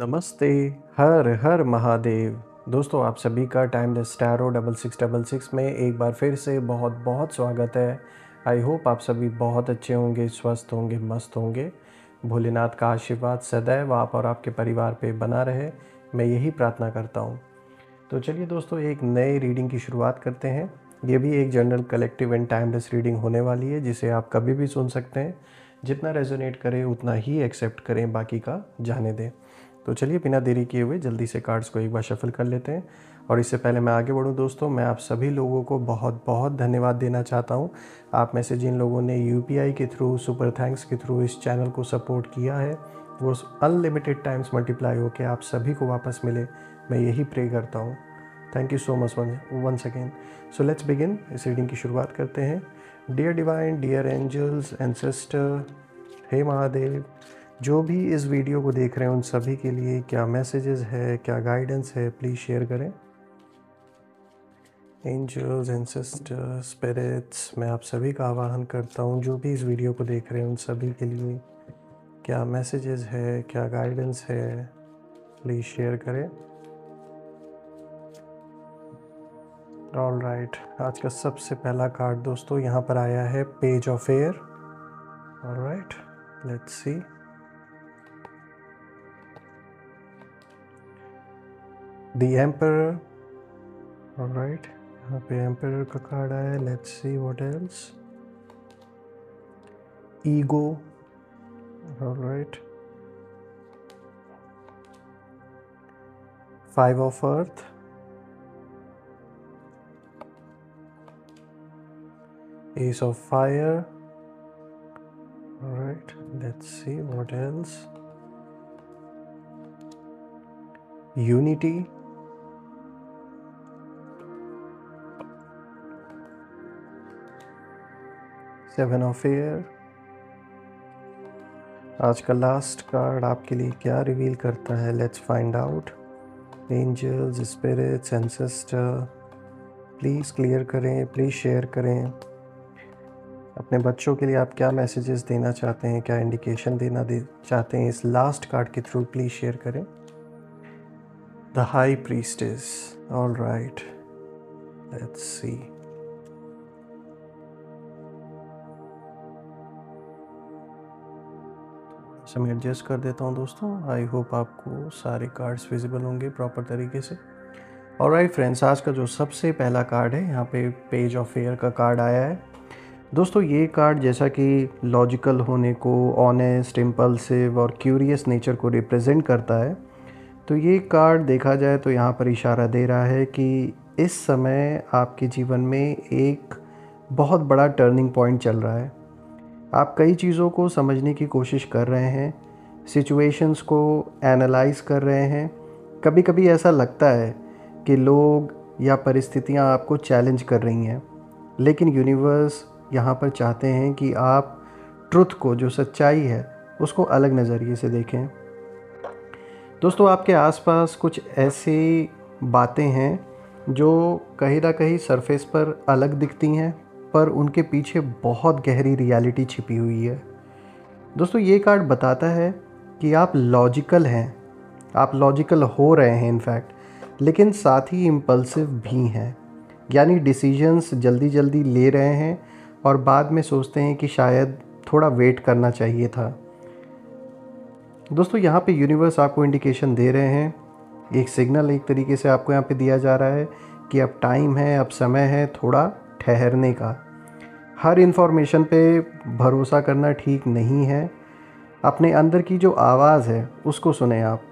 नमस्ते। हर हर महादेव। दोस्तों, आप सभी का टाइमलेस टैरो 6666 में एक बार फिर से बहुत बहुत स्वागत है। आई होप आप सभी बहुत अच्छे होंगे, स्वस्थ होंगे, मस्त होंगे। भोलेनाथ का आशीर्वाद सदैव आप और आपके परिवार पे बना रहे, मैं यही प्रार्थना करता हूँ। तो चलिए दोस्तों, एक नए रीडिंग की शुरुआत करते हैं। ये भी एक general collective and timeless reading होने वाली है, जिसे आप कभी भी सुन सकते हैं। जितना रेजोनेट करें उतना ही एक्सेप्ट करें, बाकी का जाने दें। तो चलिए बिना देरी किए हुए जल्दी से कार्ड्स को एक बार शफल कर लेते हैं। और इससे पहले मैं आगे बढ़ूं दोस्तों, मैं आप सभी लोगों को बहुत बहुत धन्यवाद देना चाहता हूं। आप में से जिन लोगों ने यूपीआई के थ्रू, सुपर थैंक्स के थ्रू इस चैनल को सपोर्ट किया है, वो अनलिमिटेड टाइम्स मल्टीप्लाई होकर आप सभी को वापस मिले, मैं यही प्रे करता हूँ। Thank you so much once again. So let's begin. इस रीडिंग की शुरुआत करते हैं। Dear divine, dear angels, ancestor, हे महादेव, जो भी इस वीडियो को देख रहे हैं उन सभी के लिए क्या मैसेजेस है, क्या गाइडेंस है, प्लीज़ शेयर करें। एंजल्स, एंसेस्टर, स्पिरिट्स, मैं आप सभी का आवाहन करता हूँ, जो भी इस वीडियो को देख रहे हैं उन सभी के लिए क्या मैसेजेस है, क्या गाइडेंस है, प्लीज़ शेयर करें। ऑल राइट, आज का सबसे पहला कार्ड दोस्तों यहाँ पर आया है page of air. All right, let's see. The emperor. All right, यहाँ पे एम्परर का कार्ड आया है। Let's see what else. Ego. All right, 5 of earth, Ace of fire. All right, let's see what else. Unity. Seven of air. आज का last card आपके लिए क्या रिवील करता है, let's find out. Angels, spirits, ancestor, please clear करें, please share करें। अपने बच्चों के लिए आप क्या मैसेजेस देना चाहते हैं, क्या इंडिकेशन चाहते हैं इस लास्ट कार्ड के थ्रू, प्लीज़ शेयर करें। The high priestess. All right, let's see. मैं एडजस्ट कर देता हूं दोस्तों। आई होप आपको सारे कार्ड्स विजिबल होंगे प्रॉपर तरीके से। ऑलराइट फ्रेंड्स, आज का जो सबसे पहला कार्ड है यहाँ पे पेज ऑफ एयर का कार्ड आया है। दोस्तों ये कार्ड जैसा कि लॉजिकल होने को, ऑनेस्ट, इम्पल्सिव और क्यूरियस नेचर को रिप्रेजेंट करता है, तो ये कार्ड देखा जाए तो यहाँ पर इशारा दे रहा है कि इस समय आपके जीवन में एक बहुत बड़ा टर्निंग पॉइंट चल रहा है। आप कई चीज़ों को समझने की कोशिश कर रहे हैं, सिचुएशंस को एनालाइज कर रहे हैं। कभी कभी ऐसा लगता है कि लोग या परिस्थितियाँ आपको चैलेंज कर रही हैं, लेकिन यूनिवर्स यहाँ पर चाहते हैं कि आप ट्रुथ को, जो सच्चाई है, उसको अलग नज़रिए से देखें। दोस्तों आपके आसपास कुछ ऐसी बातें हैं जो कहीं ना कहीं सरफेस पर अलग दिखती हैं, पर उनके पीछे बहुत गहरी रियलिटी छिपी हुई है। दोस्तों ये कार्ड बताता है कि आप लॉजिकल हैं, आप लॉजिकल हो रहे हैं इनफैक्ट, लेकिन साथ ही इम्पल्सिव भी हैं। यानी डिसीजंस जल्दी जल्दी ले रहे हैं और बाद में सोचते हैं कि शायद थोड़ा वेट करना चाहिए था। दोस्तों यहाँ पे यूनिवर्स आपको इंडिकेशन दे रहे हैं, एक सिग्नल एक तरीके से आपको यहाँ पे दिया जा रहा है कि अब टाइम है, अब समय है थोड़ा ठहरने का। हर इन्फॉर्मेशन पे भरोसा करना ठीक नहीं है। अपने अंदर की जो आवाज़ है उसको सुने आप,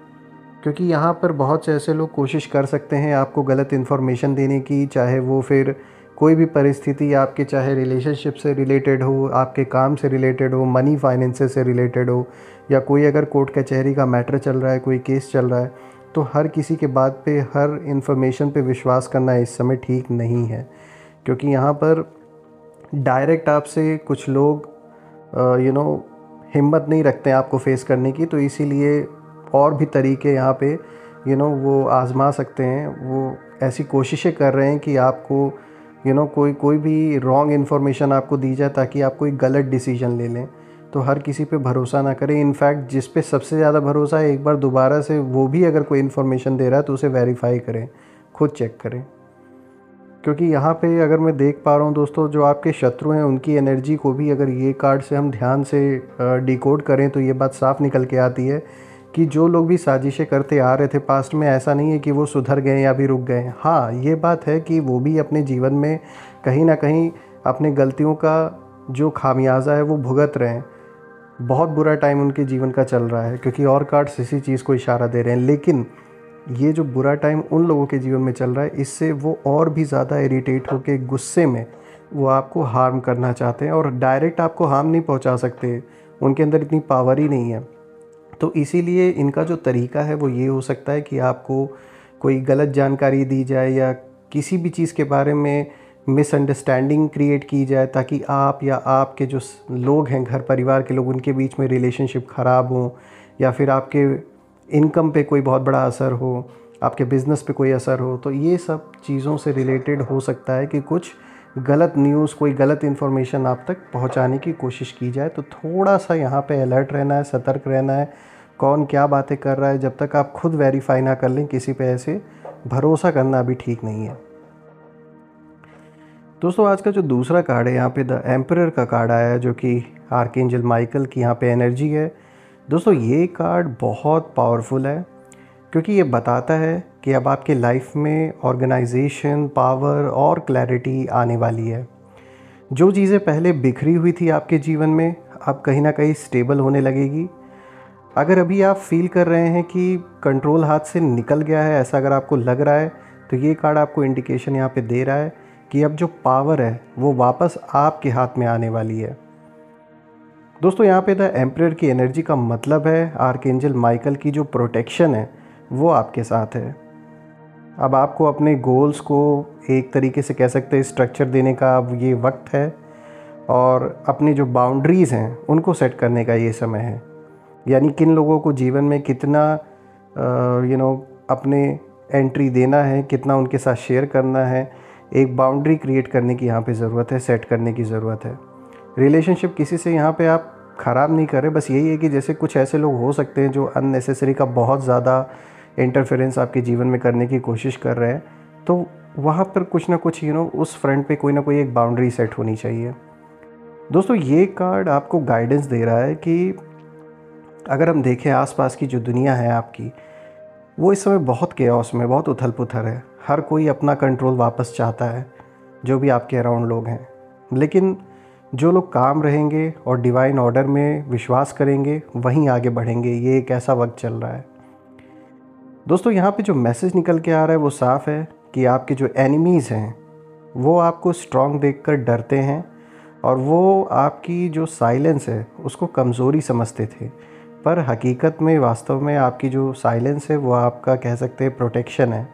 क्योंकि यहाँ पर बहुत से ऐसे लोग कोशिश कर सकते हैं आपको गलत इन्फॉर्मेशन देने की, चाहे वो फिर कोई भी परिस्थिति आपके, चाहे रिलेशनशिप से रिलेटेड हो, आपके काम से रिलेटेड हो, मनी फाइनेंसेस से रिलेटेड हो, या कोई अगर कोर्ट कचहरी का मैटर चल रहा है, कोई केस चल रहा है, तो हर किसी के बात पे, हर इन्फॉर्मेशन पे विश्वास करना इस समय ठीक नहीं है। क्योंकि यहाँ पर डायरेक्ट आपसे कुछ लोग हिम्मत नहीं रखते हैं आपको फेस करने की, तो इसीलिए और भी तरीके यहाँ पे वो आज़मा सकते हैं। वो ऐसी कोशिशें कर रहे हैं कि आपको कोई भी रॉन्ग इन्फॉर्मेशन आपको दी जाए ताकि आप कोई गलत डिसीजन ले लें। तो हर किसी पे भरोसा ना करें। इनफैक्ट जिस पे सबसे ज़्यादा भरोसा है, एक बार दोबारा से वो भी अगर कोई इन्फॉर्मेशन दे रहा है तो उसे वेरीफाई करें, खुद चेक करें। क्योंकि यहाँ पे अगर मैं देख पा रहा हूँ दोस्तों, जो आपके शत्रु हैं उनकी एनर्जी को भी अगर ये कार्ड से हम ध्यान से डिकोड करें तो ये बात साफ निकल के आती है कि जो लोग भी साजिशें करते आ रहे थे पास्ट में, ऐसा नहीं है कि वो सुधर गए या भी रुक गए। हाँ, ये बात है कि वो भी अपने जीवन में कहीं ना कहीं अपने गलतियों का जो खामियाजा है वो भुगत रहे हैं। बहुत बुरा टाइम उनके जीवन का चल रहा है, क्योंकि और कार्ड्स इसी चीज़ को इशारा दे रहे हैं। लेकिन ये जो बुरा टाइम उन लोगों के जीवन में चल रहा है, इससे वो और भी ज़्यादा इरिटेट होकर गुस्से में वो आपको हार्म करना चाहते हैं, और डायरेक्ट आपको हार्म नहीं पहुंचा सकते, उनके अंदर इतनी पावर ही नहीं है। तो इसीलिए इनका जो तरीका है वो ये हो सकता है कि आपको कोई गलत जानकारी दी जाए या किसी भी चीज़ के बारे में मिसअंडरस्टैंडिंग क्रिएट की जाए, ताकि आप या आपके जो लोग हैं, घर परिवार के लोग, उनके बीच में रिलेशनशिप ख़राब हो, या फिर आपके इनकम पे कोई बहुत बड़ा असर हो, आपके बिज़नेस पे कोई असर हो। तो ये सब चीज़ों से रिलेटेड हो सकता है कि कुछ गलत न्यूज़, कोई गलत इन्फॉर्मेशन आप तक पहुंचाने की कोशिश की जाए। तो थोड़ा सा यहाँ पे अलर्ट रहना है, सतर्क रहना है। कौन क्या बातें कर रहा है, जब तक आप खुद वेरीफाई ना कर लें किसी पे ऐसे भरोसा करना भी ठीक नहीं है। दोस्तों, आज का जो दूसरा कार्ड है यहाँ पे द एम्परर का कार्ड आया है, जो कि आर्कएंजल माइकल की यहाँ पे एनर्जी है। दोस्तों, ये कार्ड बहुत पावरफुल है, क्योंकि ये बताता है कि अब आपके लाइफ में ऑर्गेनाइजेशन, पावर और क्लैरिटी आने वाली है। जो चीज़ें पहले बिखरी हुई थी आपके जीवन में, अब कहीं ना कहीं स्टेबल होने लगेगी। अगर अभी आप फील कर रहे हैं कि कंट्रोल हाथ से निकल गया है, ऐसा अगर आपको लग रहा है, तो ये कार्ड आपको इंडिकेशन यहाँ पे दे रहा है कि अब जो पावर है वो वापस आपके हाथ में आने वाली है। दोस्तों, यहाँ पे द एम्परर की एनर्जी का मतलब है आर्कएंजल माइकल की जो प्रोटेक्शन है वो आपके साथ है। अब आपको अपने गोल्स को एक तरीके से कह सकते हैं स्ट्रक्चर देने का अब ये वक्त है, और अपनी जो बाउंड्रीज़ हैं उनको सेट करने का ये समय है। यानी किन लोगों को जीवन में कितना अपने एंट्री देना है, कितना उनके साथ शेयर करना है, एक बाउंड्री क्रिएट करने की यहाँ पे ज़रूरत है, सेट करने की ज़रूरत है। रिलेशनशिप किसी से यहाँ पे आप ख़राब नहीं कर रहे, बस यही है कि जैसे कुछ ऐसे लोग हो सकते हैं जो अननेसेसरी का बहुत ज़्यादा इंटरफेरेंस आपके जीवन में करने की कोशिश कर रहे हैं, तो वहाँ पर कुछ ना कुछ उस फ्रंट पे कोई ना कोई एक बाउंड्री सेट होनी चाहिए। दोस्तों, ये कार्ड आपको गाइडेंस दे रहा है कि अगर हम देखें आसपास की जो दुनिया है आपकी, वो इस समय बहुत केओस में, बहुत उथल पुथल है। हर कोई अपना कंट्रोल वापस चाहता है, जो भी आपके अराउंड लोग हैं। लेकिन जो लोग काम रहेंगे और डिवाइन ऑर्डर में विश्वास करेंगे, वहीं आगे बढ़ेंगे। ये एक ऐसा वक्त चल रहा है। दोस्तों, यहाँ पे जो मैसेज निकल के आ रहा है वो साफ़ है कि आपके जो एनिमीज़ हैं वो आपको स्ट्रॉन्ग देखकर डरते हैं, और वो आपकी जो साइलेंस है उसको कमज़ोरी समझते थे। पर हकीकत में, वास्तव में आपकी जो साइलेंस है वो आपका कह सकते हैं प्रोटेक्शन है,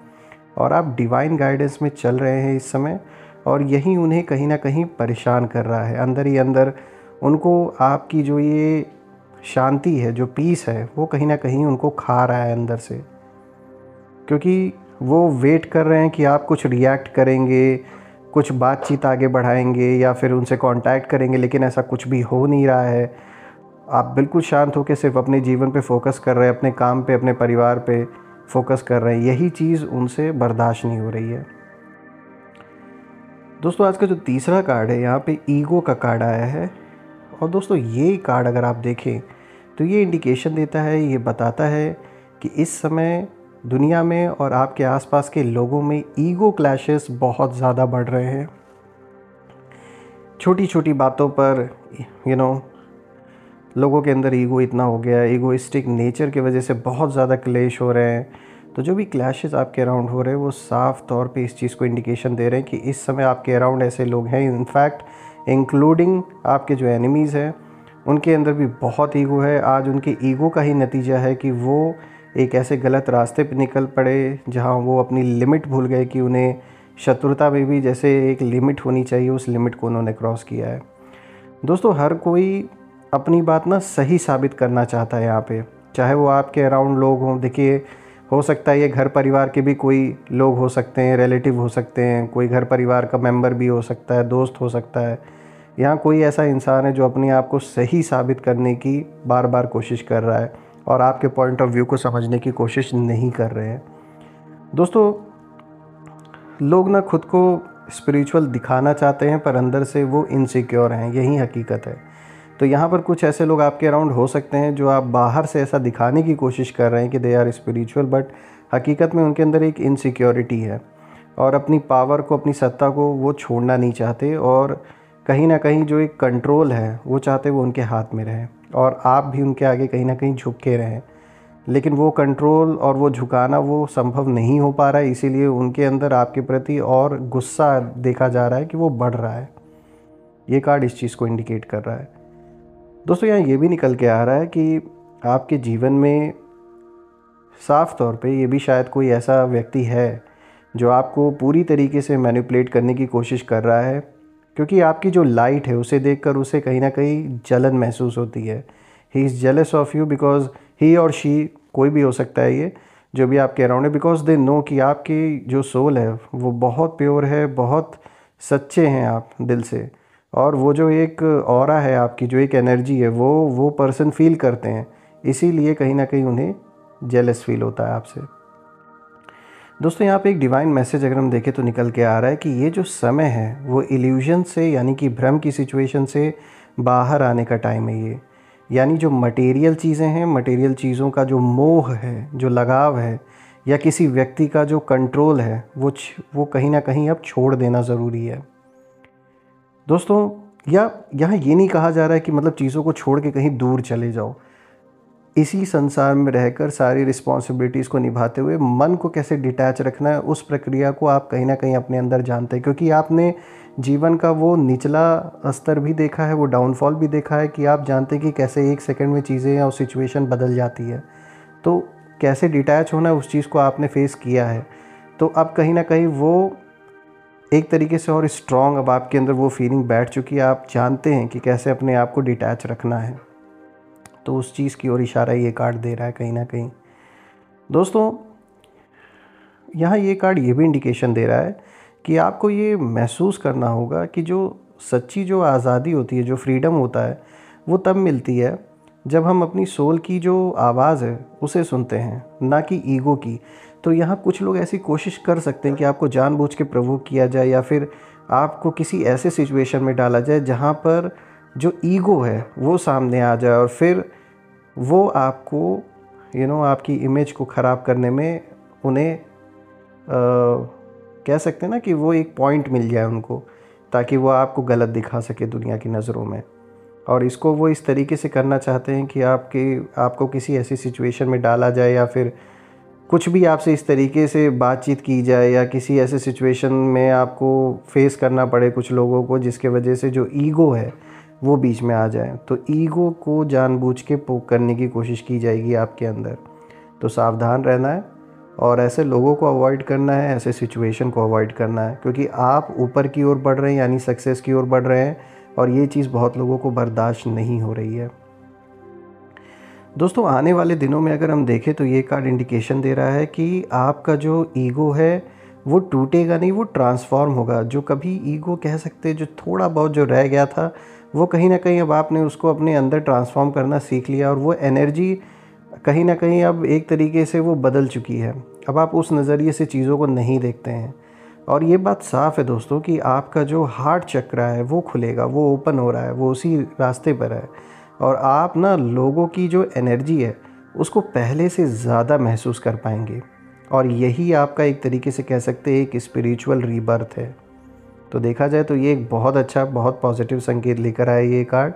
और आप डिवाइन गाइडेंस में चल रहे हैं इस समय। और यही उन्हें कहीं ना कहीं परेशान कर रहा है, अंदर ही अंदर उनको आपकी जो ये शांति है, जो पीस है, वो कहीं ना कहीं उनको खा रहा है अंदर से। क्योंकि वो वेट कर रहे हैं कि आप कुछ रिएक्ट करेंगे, कुछ बातचीत आगे बढ़ाएंगे या फिर उनसे कांटेक्ट करेंगे, लेकिन ऐसा कुछ भी हो नहीं रहा है। आप बिल्कुल शांत होकर सिर्फ अपने जीवन पे फोकस कर रहे हैं, अपने काम पे, अपने परिवार पे फोकस कर रहे हैं। यही चीज़ उनसे बर्दाश्त नहीं हो रही है। दोस्तों, आज का जो तीसरा कार्ड है यहाँ पे ईगो का कार्ड आया है। और दोस्तों, ये कार्ड अगर आप देखें तो ये इंडिकेशन देता है, ये बताता है कि इस समय दुनिया में और आपके आसपास के लोगों में ईगो क्लैशेस बहुत ज़्यादा बढ़ रहे हैं। छोटी छोटी बातों पर लोगों के अंदर ईगो इतना हो गया है, ईगोइस्टिक नेचर की वजह से बहुत ज़्यादा क्लेश हो रहे हैं। तो जो भी क्लैशेस आपके अराउंड हो रहे हैं वो साफ़ तौर पे इस चीज़ को इंडिकेशन दे रहे हैं कि इस समय आपके अराउंड ऐसे लोग हैं, इनफैक्ट इंक्लूडिंग आपके जो एनिमीज़ हैं, उनके अंदर भी बहुत ईगो है। आज उनके ईगो का ही नतीजा है कि वो एक ऐसे गलत रास्ते पे निकल पड़े जहाँ वो अपनी लिमिट भूल गए कि उन्हें शत्रुता में भी जैसे एक लिमिट होनी चाहिए, उस लिमिट को उन्होंने क्रॉस किया है। दोस्तों, हर कोई अपनी बात ना सही साबित करना चाहता है यहाँ पे, चाहे वो आपके अराउंड लोग हों। देखिए, हो सकता है ये घर परिवार के भी कोई लोग हो सकते हैं, रिलेटिव हो सकते हैं, कोई घर परिवार का मेंबर भी हो सकता है, दोस्त हो सकता है, यहाँ कोई ऐसा इंसान है जो अपने आप को सही साबित करने की बार बार कोशिश कर रहा है और आपके पॉइंट ऑफ व्यू को समझने की कोशिश नहीं कर रहे हैं। दोस्तों, लोग ना खुद को स्पिरिचुअल दिखाना चाहते हैं पर अंदर से वो इनसिक्योर हैं, यही हकीकत है। तो यहाँ पर कुछ ऐसे लोग आपके अराउंड हो सकते हैं जो आप बाहर से ऐसा दिखाने की कोशिश कर रहे हैं कि दे आर स्पिरिचुअल, बट हकीकत में उनके अंदर एक इनसिक्योरिटी है और अपनी पावर को, अपनी सत्ता को वो छोड़ना नहीं चाहते और कहीं ना कहीं जो एक कंट्रोल है वो चाहते वो उनके हाथ में रहे और आप भी उनके आगे कहीं ना कहीं झुक के रहें। लेकिन वो कंट्रोल और वो झुकाना वो संभव नहीं हो पा रहा है, इसीलिए उनके अंदर आपके प्रति और गुस्सा देखा जा रहा है कि वो बढ़ रहा है। ये कार्ड इस चीज़ को इंडिकेट कर रहा है। दोस्तों, यहाँ ये भी निकल के आ रहा है कि आपके जीवन में साफ तौर पे ये भी शायद कोई ऐसा व्यक्ति है जो आपको पूरी तरीके से मैनिपुलेट करने की कोशिश कर रहा है, क्योंकि आपकी जो लाइट है उसे देखकर उसे कहीं ना कहीं जलन महसूस होती है। He is jealous of you because he और शी, कोई भी हो सकता है ये जो भी आपके अराउंड है, बिकॉज दे नो कि आपकी जो सोल है वो बहुत प्योर है, बहुत सच्चे हैं आप दिल से, और वो जो एक ऑरा है आपकी, जो एक एनर्जी है वो पर्सन फील करते हैं, इसीलिए कहीं ना कहीं उन्हें जेलस फील होता है आपसे। दोस्तों, यहाँ पे एक डिवाइन मैसेज अगर हम देखें तो निकल के आ रहा है कि ये जो समय है वो इल्यूजन से, यानी कि भ्रम की सिचुएशन से बाहर आने का टाइम है ये। यानी जो मटेरियल चीज़ें हैं, मटेरियल चीज़ों का जो मोह है, जो लगाव है, या किसी व्यक्ति का जो कंट्रोल है, वो कहीं ना कहीं अब छोड़ देना ज़रूरी है। दोस्तों, या यहाँ ये नहीं कहा जा रहा है कि मतलब चीज़ों को छोड़ के कहीं दूर चले जाओ। इसी संसार में रहकर सारी रिस्पॉन्सिबिलिटीज़ को निभाते हुए मन को कैसे डिटैच रखना है, उस प्रक्रिया को आप कहीं ना कहीं अपने अंदर जानते हैं, क्योंकि आपने जीवन का वो निचला स्तर भी देखा है, वो डाउनफॉल भी देखा है कि आप जानते हैं कि कैसे एक सेकंड में चीज़ें या उस सिचुएशन बदल जाती है। तो कैसे डिटैच होना है, उस चीज़ को आपने फेस किया है। तो अब कहीं ना कहीं वो एक तरीके से और स्ट्रॉन्ग, अब आपके अंदर वो फीलिंग बैठ चुकी है, आप जानते हैं कि कैसे अपने आप को डिटैच रखना है। तो उस चीज़ की ओर इशारा ये कार्ड दे रहा है कहीं ना कहीं। दोस्तों, यहाँ ये कार्ड ये भी इंडिकेशन दे रहा है कि आपको ये महसूस करना होगा कि जो सच्ची जो आज़ादी होती है, जो फ्रीडम होता है, वो तब मिलती है जब हम अपनी सोल की जो आवाज़ है उसे सुनते हैं, ना कि ईगो की। तो यहाँ कुछ लोग ऐसी कोशिश कर सकते हैं कि आपको जानबूझ के प्रोवोक किया जाए या फिर आपको किसी ऐसे सिचुएशन में डाला जाए जहाँ पर जो ईगो है वो सामने आ जाए और फिर वो आपको आपकी इमेज को ख़राब करने में उन्हें कह सकते हैं ना कि वो एक पॉइंट मिल जाए उनको, ताकि वो आपको गलत दिखा सके दुनिया की नज़रों में। और इसको वो इस तरीके से करना चाहते हैं कि आपको किसी ऐसी सिचुएशन में डाला जाए या फिर कुछ भी आपसे इस तरीके से बातचीत की जाए या किसी ऐसे सिचुएशन में आपको फेस करना पड़े कुछ लोगों को, जिसके वजह से जो ईगो है वो बीच में आ जाए। तो ईगो को जानबूझ के पोक करने की कोशिश की जाएगी आपके अंदर। तो सावधान रहना है और ऐसे लोगों को अवॉइड करना है, ऐसे सिचुएशन को अवॉइड करना है, क्योंकि आप ऊपर की ओर बढ़ रहे हैं, यानी सक्सेस की ओर बढ़ रहे हैं, और ये चीज़ बहुत लोगों को बर्दाश्त नहीं हो रही है। दोस्तों, आने वाले दिनों में अगर हम देखें तो ये कार्ड इंडिकेशन दे रहा है कि आपका जो ईगो है वो टूटेगा नहीं, वो ट्रांसफॉर्म होगा। जो कभी ईगो कह सकते हैं, जो थोड़ा बहुत जो रह गया था, वो कहीं ना कहीं अब आपने उसको अपने अंदर ट्रांसफॉर्म करना सीख लिया और वो एनर्जी कहीं ना कहीं अब एक तरीके से वो बदल चुकी है। अब आप उस नज़रिए से चीज़ों को नहीं देखते हैं। और ये बात साफ़ है दोस्तों कि आपका जो हार्ट चक्र है वो खुलेगा, वो ओपन हो रहा है, वो उसी रास्ते पर है, और आप ना लोगों की जो एनर्जी है उसको पहले से ज़्यादा महसूस कर पाएंगे। और यही आपका एक तरीके से कह सकते हैं एक स्पिरिचुअल रीबर्थ है। तो देखा जाए तो ये एक बहुत अच्छा, बहुत पॉजिटिव संकेत लेकर आया ये कार्ड।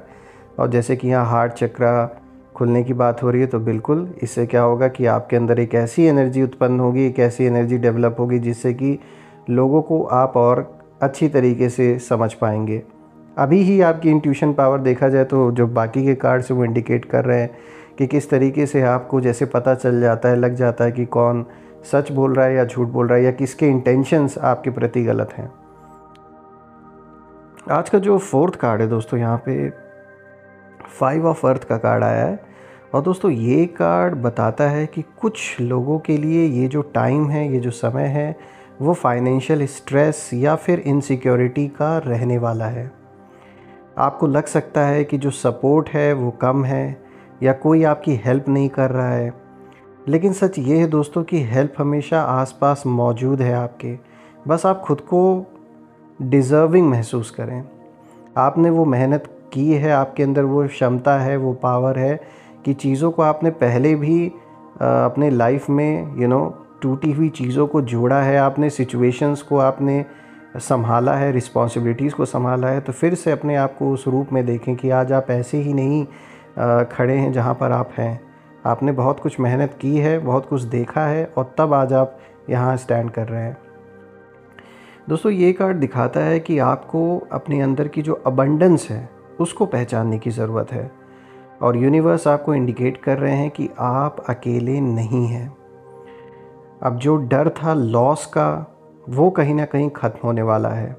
और जैसे कि यहाँ हार्ट चक्र खुलने की बात हो रही है, तो बिल्कुल इससे क्या होगा कि आपके अंदर एक ऐसी एनर्जी उत्पन्न होगी, एक ऐसी एनर्जी डेवलप होगी जिससे कि लोगों को आप और अच्छी तरीके से समझ पाएंगे। अभी ही आपकी इंट्यूशन पावर देखा जाए तो जो बाकी के कार्ड से वो इंडिकेट कर रहे हैं कि किस तरीके से आपको जैसे पता चल जाता है, लग जाता है कि कौन सच बोल रहा है या झूठ बोल रहा है, या किसके इंटेंशंस आपके प्रति गलत हैं। आज का जो फोर्थ कार्ड है दोस्तों, यहाँ पे 5 ऑफ अर्थ का कार्ड आया है। और दोस्तों, ये कार्ड बताता है कि कुछ लोगों के लिए ये जो टाइम है, ये जो समय है, वो फाइनेंशियल स्ट्रेस या फिर इनसिक्योरिटी का रहने वाला है। आपको लग सकता है कि जो सपोर्ट है वो कम है या कोई आपकी हेल्प नहीं कर रहा है, लेकिन सच ये है दोस्तों कि हेल्प हमेशा आसपास मौजूद है आपके। बस आप खुद को डिज़र्विंग महसूस करें। आपने वो मेहनत की है, आपके अंदर वो क्षमता है, वो पावर है कि चीज़ों को आपने पहले भी अपने लाइफ में टूटी हुई चीज़ों को जोड़ा है, आपने सिचुएशंस को आपने संभाला है, रिस्पॉन्सिबिलिटीज़ को संभाला है। तो फिर से अपने आप को उस रूप में देखें कि आज आप ऐसे ही नहीं खड़े हैं जहाँ पर आप हैं। आपने बहुत कुछ मेहनत की है, बहुत कुछ देखा है और तब आज आप यहाँ स्टैंड कर रहे हैं। दोस्तों ये कार्ड दिखाता है कि आपको अपने अंदर की जो अबंडेंस है उसको पहचानने की ज़रूरत है, और यूनिवर्स आपको इंडिकेट कर रहे हैं कि आप अकेले नहीं हैं। अब जो डर था लॉस का, वो कहीं ना कहीं ख़त्म होने वाला है।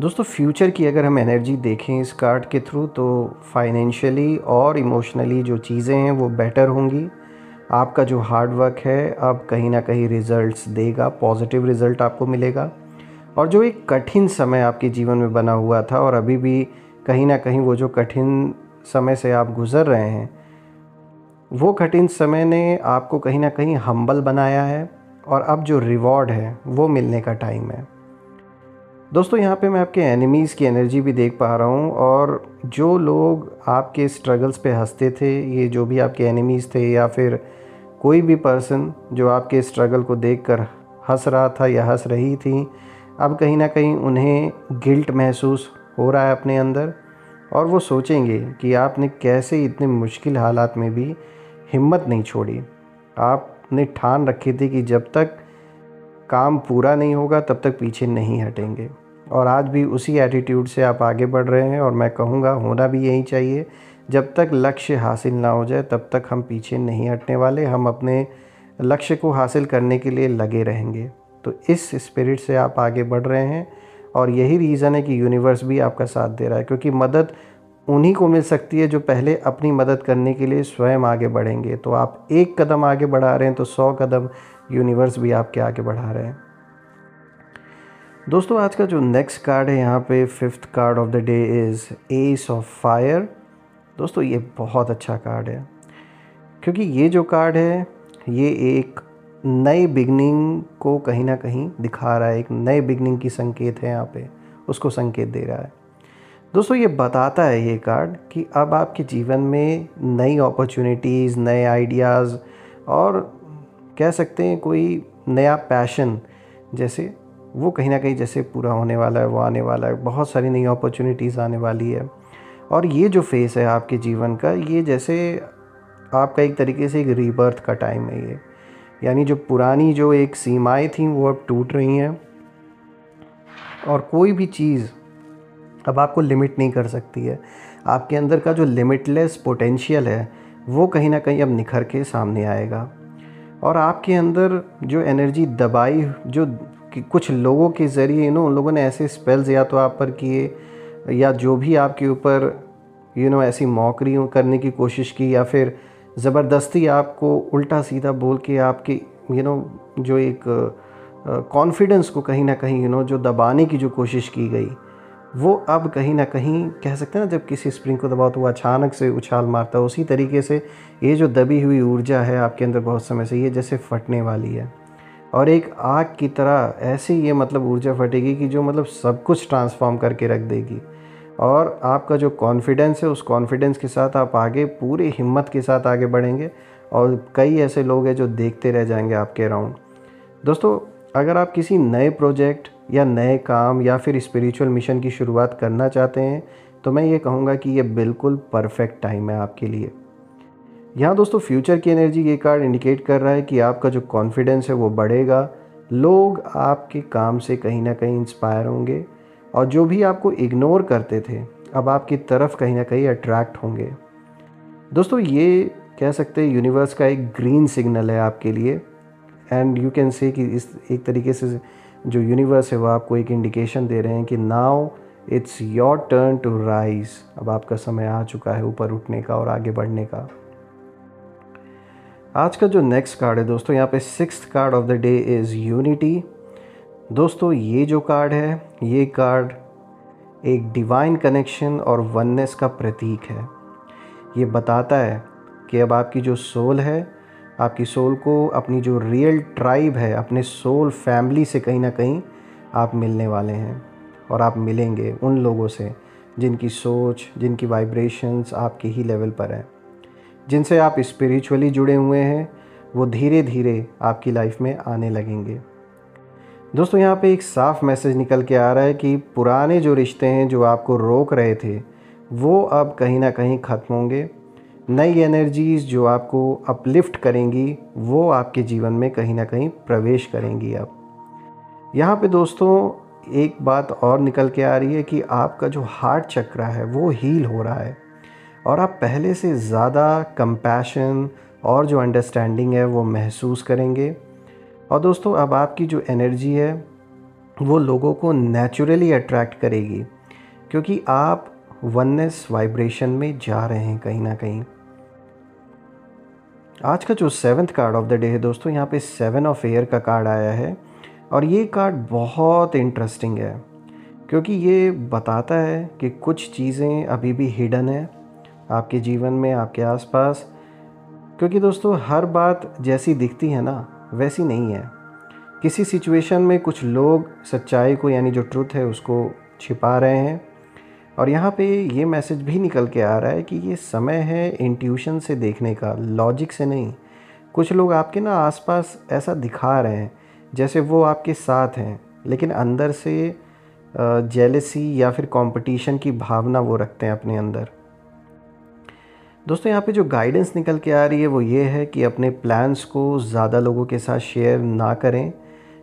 दोस्तों फ्यूचर की अगर हम एनर्जी देखें इस कार्ड के थ्रू, तो फाइनेंशियली और इमोशनली जो चीज़ें हैं वो बेटर होंगी। आपका जो हार्ड वर्क है अब कहीं ना कहीं रिज़ल्ट्स देगा, पॉजिटिव रिज़ल्ट आपको मिलेगा। और जो एक कठिन समय आपके जीवन में बना हुआ था और अभी भी कहीं ना कहीं वो जो कठिन समय से आप गुज़र रहे हैं, वो कठिन समय ने आपको कहीं ना कहीं हम्बल बनाया है, और अब जो रिवॉर्ड है वो मिलने का टाइम है। दोस्तों यहाँ पे मैं आपके एनिमीज़ की एनर्जी भी देख पा रहा हूँ, और जो लोग आपके स्ट्रगल्स पे हंसते थे, ये जो भी आपके एनिमीज़ थे या फिर कोई भी पर्सन जो आपके स्ट्रगल को देखकर हंस रहा था या हंस रही थी, अब कहीं ना कहीं उन्हें गिल्ट महसूस हो रहा है अपने अंदर, और वो सोचेंगे कि आपने कैसे इतने मुश्किल हालात में भी हिम्मत नहीं छोड़ी। आपने ठान रखी थी कि जब तक काम पूरा नहीं होगा तब तक पीछे नहीं हटेंगे, और आज भी उसी एटीट्यूड से आप आगे बढ़ रहे हैं। और मैं कहूँगा होना भी यही चाहिए। जब तक लक्ष्य हासिल ना हो जाए तब तक हम पीछे नहीं हटने वाले, हम अपने लक्ष्य को हासिल करने के लिए लगे रहेंगे। तो इस स्पिरिट से आप आगे बढ़ रहे हैं, और यही रीज़न है कि यूनिवर्स भी आपका साथ दे रहा है, क्योंकि मदद उन्हीं को मिल सकती है जो पहले अपनी मदद करने के लिए स्वयं आगे बढ़ेंगे। तो आप एक कदम आगे बढ़ा रहे हैं तो 100 कदम यूनिवर्स भी आपके आगे बढ़ा रहे हैं। दोस्तों आज का जो नेक्स्ट कार्ड है यहाँ पे 5th card of the day is S of fire. दोस्तों ये बहुत अच्छा कार्ड है, क्योंकि ये जो कार्ड है ये एक नई बिगनिंग को कहीं ना कहीं दिखा रहा है, एक नए बिगनिंग की संकेत है यहाँ पे, उसको संकेत दे रहा है। दोस्तों ये बताता है ये कार्ड कि अब आपके जीवन में नई अपॉर्चुनिटीज़, नए आइडियाज़, और कह सकते हैं कोई नया पैशन जैसे वो कहीं ना कहीं जैसे पूरा होने वाला है, वो आने वाला है। बहुत सारी नई अपॉर्चुनिटीज़ आने वाली है, और ये जो फेस है आपके जीवन का, ये जैसे आपका एक तरीके से एक रीबर्थ का टाइम है ये। यानी जो पुरानी जो एक सीमाएं थी वो अब टूट रही हैं, और कोई भी चीज़ अब आपको लिमिट नहीं कर सकती है। आपके अंदर का जो लिमिटलेस पोटेंशियल है वो कहीं ना कहीं अब निखर के सामने आएगा, और आपके अंदर जो एनर्जी दबाई, जो कुछ लोगों के ज़रिए उन लोगों ने ऐसे स्पेल्स या तो आप पर किए, या जो भी आपके ऊपर ऐसी मॉकरी करने की कोशिश की, या फिर ज़बरदस्ती आपको उल्टा सीधा बोल के आपके जो एक कॉन्फिडेंस को कहीं ना कहीं जो दबाने की जो कोशिश की गई, वो अब कहीं ना कहीं कह सकते हैं ना, जब किसी स्प्रिंग को दबाओ तो वो अचानक से उछाल मारता है, उसी तरीके से ये जो दबी हुई ऊर्जा है आपके अंदर बहुत समय से, ये जैसे फटने वाली है। और एक आग की तरह ऐसी ये ऊर्जा फटेगी कि जो सब कुछ ट्रांसफॉर्म करके रख देगी। और आपका जो कॉन्फिडेंस है, उस कॉन्फिडेंस के साथ आप आगे पूरी हिम्मत के साथ आगे बढ़ेंगे, और कई ऐसे लोग हैं जो देखते रह जाएंगे आपके अराउंड। दोस्तों अगर आप किसी नए प्रोजेक्ट या नए काम या फिर स्पिरिचुअल मिशन की शुरुआत करना चाहते हैं, तो मैं ये कहूँगा कि ये बिल्कुल परफेक्ट टाइम है आपके लिए। यहाँ दोस्तों फ्यूचर की एनर्जी ये कार्ड इंडिकेट कर रहा है कि आपका जो कॉन्फिडेंस है वो बढ़ेगा, लोग आपके काम से कहीं ना कहीं इंस्पायर होंगे, और जो भी आपको इग्नोर करते थे अब आपकी तरफ कहीं ना कहीं अट्रैक्ट होंगे। दोस्तों ये कह सकते हैं यूनिवर्स का एक ग्रीन सिग्नल है आपके लिए, एंड यू कैन से कि इस एक तरीके से जो यूनिवर्स है वो आपको एक इंडिकेशन दे रहे हैं कि now it's your turn to rise. अब आपका समय आ चुका है ऊपर उठने का और आगे बढ़ने का। आज का जो नेक्स्ट कार्ड है दोस्तों, यहाँ पे 6th card of the day is unity. दोस्तों ये जो कार्ड है, ये कार्ड एक डिवाइन कनेक्शन और वननेस का प्रतीक है। ये बताता है कि अब आपकी जो सोल है, आपकी सोल को अपनी जो रियल ट्राइब है, अपने सोल फैमिली से कहीं ना कहीं आप मिलने वाले हैं। और आप मिलेंगे उन लोगों से जिनकी सोच, जिनकी वाइब्रेशंस आपके ही लेवल पर है, जिनसे आप स्पिरिचुअली जुड़े हुए हैं। वो धीरे धीरे आपकी लाइफ में आने लगेंगे। दोस्तों, यहाँ पे एक साफ मैसेज निकल के आ रहा है कि पुराने जो रिश्ते हैं जो आपको रोक रहे थे, वो अब कहीं ना कहीं ख़त्म होंगे। नई एनर्जीज़ जो आपको अपलिफ्ट करेंगी, वो आपके जीवन में कहीं ना कहीं प्रवेश करेंगी। अब यहाँ पे दोस्तों एक बात और निकल के आ रही है कि आपका जो हार्ट चक्र है वो हील हो रहा है, और आप पहले से ज़्यादा कंपैशन और जो अंडरस्टैंडिंग है वो महसूस करेंगे। और दोस्तों, अब आपकी जो एनर्जी है वो लोगों को नेचुरली अट्रैक्ट करेगी, क्योंकि आप वननेस वाइब्रेशन में जा रहे हैं कहीं ना कहीं। आज का जो 7th card of the day है दोस्तों, यहाँ पे 7 ऑफ एयर का कार्ड आया है। और ये कार्ड बहुत इंटरेस्टिंग है, क्योंकि ये बताता है कि कुछ चीज़ें अभी भी हिडन है आपके जीवन में, आपके आसपास। क्योंकि दोस्तों, हर बात जैसी दिखती है ना, वैसी नहीं है। किसी सिचुएशन में कुछ लोग सच्चाई को, यानी जो ट्रुथ है, उसको छिपा रहे हैं। और यहाँ पे ये मैसेज भी निकल के आ रहा है कि ये समय है इंट्यूशन से देखने का, लॉजिक से नहीं। कुछ लोग आपके ना आसपास ऐसा दिखा रहे हैं जैसे वो आपके साथ हैं, लेकिन अंदर से जेलसी या फिर कंपटीशन की भावना वो रखते हैं अपने अंदर। दोस्तों, यहाँ पे जो गाइडेंस निकल के आ रही है वो ये है कि अपने प्लान्स को ज़्यादा लोगों के साथ शेयर ना करें,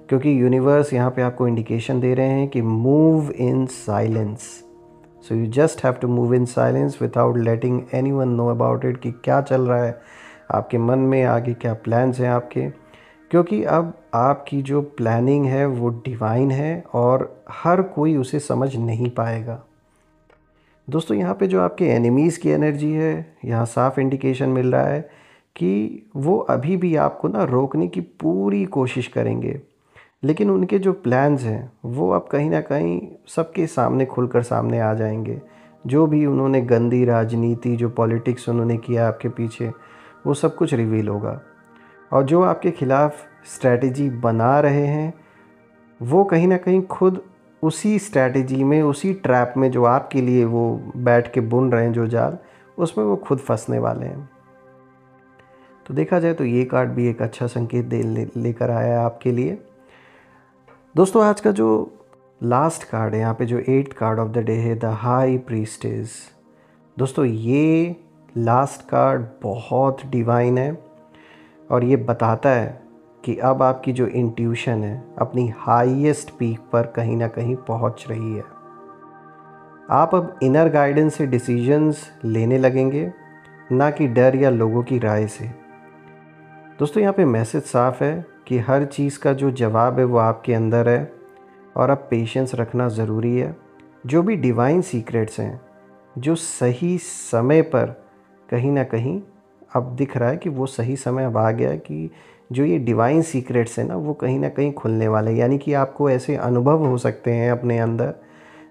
क्योंकि यूनिवर्स यहाँ पे आपको इंडिकेशन दे रहे हैं कि move in silence. So you just have to move in silence without letting anyone know about it, कि क्या चल रहा है आपके मन में, आगे क्या प्लान्स हैं आपके। क्योंकि अब आपकी जो प्लानिंग है वो डिवाइन है और हर कोई उसे समझ नहीं पाएगा। दोस्तों, यहाँ पे जो आपके एनिमीज़ की एनर्जी है, यहाँ साफ इंडिकेशन मिल रहा है कि वो अभी भी आपको ना रोकने की पूरी कोशिश करेंगे, लेकिन उनके जो प्लान्स हैं वो अब कहीं ना कहीं सबके सामने खुलकर सामने आ जाएंगे। जो भी उन्होंने गंदी राजनीति, जो पॉलिटिक्स उन्होंने किया आपके पीछे, वो सब कुछ रिवील होगा। और जो आपके खिलाफ़ स्ट्रैटेजी बना रहे हैं, वो कहीं ना कहीं खुद उसी स्ट्रैटेजी में, उसी ट्रैप में जो आपके लिए वो बैठ के बुन रहे हैं जो जाल, उसमें वो खुद फंसने वाले हैं। तो देखा जाए तो ये कार्ड भी एक अच्छा संकेत लेकर आया है आपके लिए। दोस्तों, आज का जो लास्ट कार्ड है, यहाँ पे जो 8th card of the day है, द हाई प्रीस्टेस। दोस्तों, ये लास्ट कार्ड बहुत डिवाइन है और ये बताता है कि अब आपकी जो इंट्यूशन है अपनी हाईएस्ट पीक पर कहीं ना कहीं पहुंच रही है। आप अब इनर गाइडेंस से डिसीजंस लेने लगेंगे, ना कि डर या लोगों की राय से। दोस्तों, यहाँ पे मैसेज साफ है कि हर चीज़ का जो जवाब है वो आपके अंदर है, और अब पेशेंस रखना ज़रूरी है। जो भी डिवाइन सीक्रेट्स हैं, जो सही समय पर कहीं ना कहीं अब दिख रहा है कि वो सही समय अब आ गया है कि जो ये डिवाइन सीक्रेट्स हैं ना, वो कहीं ना कहीं खुलने वाले हैं। यानी कि आपको ऐसे अनुभव हो सकते हैं अपने अंदर,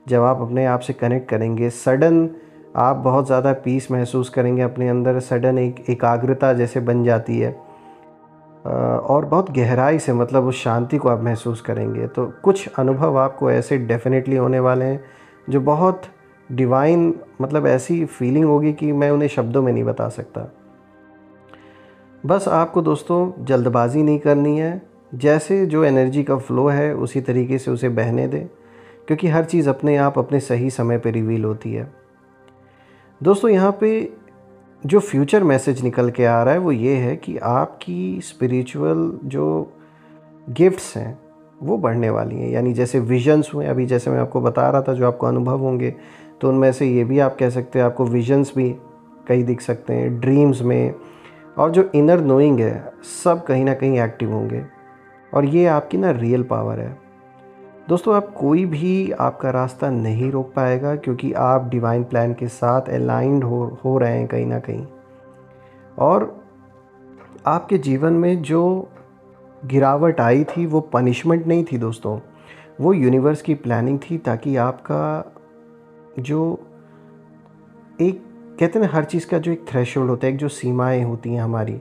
जब आप अपने आप से कनेक्ट करेंगे, सडन आप बहुत ज़्यादा पीस महसूस करेंगे अपने अंदर, सडन एक एकाग्रता जैसे बन जाती है, और बहुत गहराई से, मतलब उस शांति को आप महसूस करेंगे। तो कुछ अनुभव आपको ऐसे डेफिनेटली होने वाले हैं जो बहुत डिवाइन, मतलब ऐसी फीलिंग होगी कि मैं उन्हें शब्दों में नहीं बता सकता। बस आपको दोस्तों जल्दबाजी नहीं करनी है, जैसे जो एनर्जी का फ़्लो है उसी तरीके से उसे बहने दें, क्योंकि हर चीज़ अपने आप अपने सही समय पर रिवील होती है। दोस्तों, यहाँ पे जो फ्यूचर मैसेज निकल के आ रहा है वो ये है कि आपकी स्पिरिचुअल जो गिफ्ट्स हैं वो बढ़ने वाली हैं। यानी जैसे विजन्स हुए, अभी जैसे मैं आपको बता रहा था, जो आपको अनुभव होंगे, तो उनमें से ये भी आप कह सकते हैं, आपको विजन्स भी कई दिख सकते हैं ड्रीम्स में। और जो इनर नोइंग है, सब कहीं ना कहीं एक्टिव होंगे, और ये आपकी ना रियल पावर है। दोस्तों, आप कोई भी आपका रास्ता नहीं रोक पाएगा, क्योंकि आप डिवाइन प्लान के साथ अलाइंड हो रहे हैं कहीं ना कहीं। और आपके जीवन में जो गिरावट आई थी वो पनिशमेंट नहीं थी दोस्तों, वो यूनिवर्स की प्लानिंग थी, ताकि आपका जो एक कहते हैं ना, हर चीज़ का जो एक थ्रेशोल्ड होता है, एक जो सीमाएं होती हैं हमारी,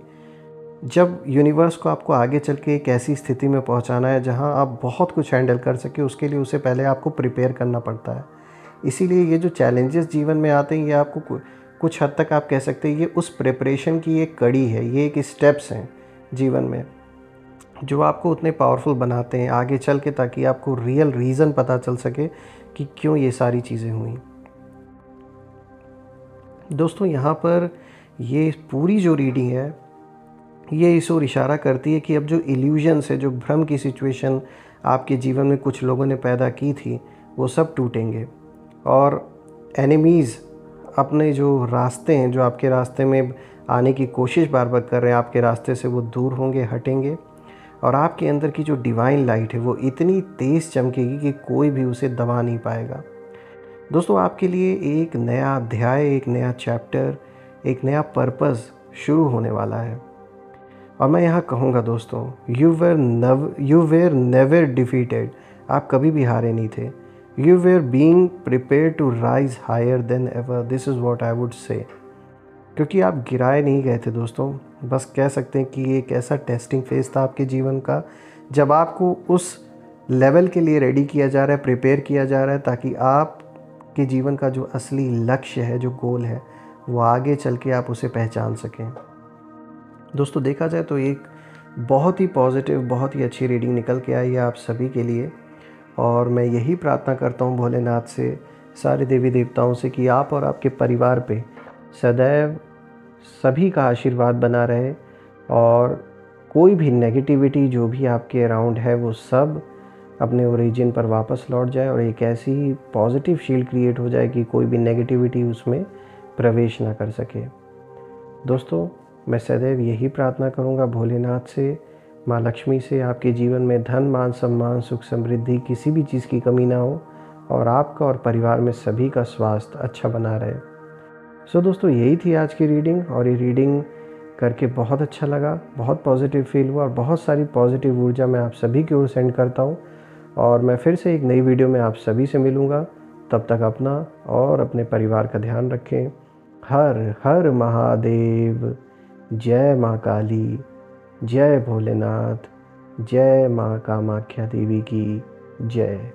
जब यूनिवर्स को आपको आगे चल के एक ऐसी स्थिति में पहुंचाना है जहां आप बहुत कुछ हैंडल कर सके, उसके लिए उससे पहले आपको प्रिपेयर करना पड़ता है। इसीलिए ये जो चैलेंजेस जीवन में आते हैं, ये आपको कुछ हद तक आप कह सकते हैं ये उस प्रिपरेशन की एक कड़ी है, ये एक स्टेप्स हैं जीवन में जो आपको उतने पावरफुल बनाते हैं आगे चल के, ताकि आपको रियल रीज़न पता चल सके कि क्यों ये सारी चीज़ें हुई। दोस्तों, यहाँ पर ये पूरी जो रीडिंग है ये इस ओर इशारा करती है कि अब जो इल्यूजन्स है, जो भ्रम की सिचुएशन आपके जीवन में कुछ लोगों ने पैदा की थी, वो सब टूटेंगे और एनिमीज़ अपने जो रास्ते हैं, जो आपके रास्ते में आने की कोशिश बार बार कर रहे हैं, आपके रास्ते से वो दूर होंगे, हटेंगे और आपके अंदर की जो डिवाइन लाइट है वो इतनी तेज़ चमकेगी कि कोई भी उसे दबा नहीं पाएगा। दोस्तों, आपके लिए एक नया अध्याय, एक नया चैप्टर, एक नया पर्पस शुरू होने वाला है। और मैं यहाँ कहूँगा दोस्तों, यू वेर नेवर डिफीटेड। आप कभी भी हारे नहीं थे। You were being prepare to rise higher than ever, this is what I would say. क्योंकि आप गिराए नहीं गए थे दोस्तों, बस कह सकते हैं कि ये एक ऐसा टेस्टिंग फेज़ था आपके जीवन का, जब आपको उस लेवल के लिए रेडी किया जा रहा है, प्रिपेयर किया जा रहा है, ताकि आपके जीवन का जो असली लक्ष्य है, जो गोल है, वो आगे चल के आप उसे पहचान सकें। दोस्तों, देखा जाए तो एक बहुत ही पॉजिटिव, बहुत ही अच्छी रीडिंग निकल के आई है आप सभी के लिए। और मैं यही प्रार्थना करता हूँ भोलेनाथ से, सारे देवी देवताओं से, कि आप और आपके परिवार पे सदैव सभी का आशीर्वाद बना रहे और कोई भी नेगेटिविटी जो भी आपके अराउंड है वो सब अपने ओरिजिन पर वापस लौट जाए और एक ऐसी पॉजिटिव शील्ड क्रिएट हो जाए कि कोई भी नेगेटिविटी उसमें प्रवेश ना कर सके। दोस्तों, मैं सदैव यही प्रार्थना करूंगा भोलेनाथ से, माँ लक्ष्मी से, आपके जीवन में धन, मान, सम्मान, सुख, समृद्धि, किसी भी चीज़ की कमी ना हो और आपका और परिवार में सभी का स्वास्थ्य अच्छा बना रहे। सो दोस्तों, यही थी आज की रीडिंग और ये रीडिंग करके बहुत अच्छा लगा, बहुत पॉजिटिव फील हुआ और बहुत सारी पॉजिटिव ऊर्जा मैं आप सभी की ओर सेंड करता हूँ। और मैं फिर से एक नई वीडियो में आप सभी से मिलूँगा। तब तक अपना और अपने परिवार का ध्यान रखें। हर हर महादेव। जय माँ काली, जय भोलेनाथ, जय माँ कामाख्या देवी की जय।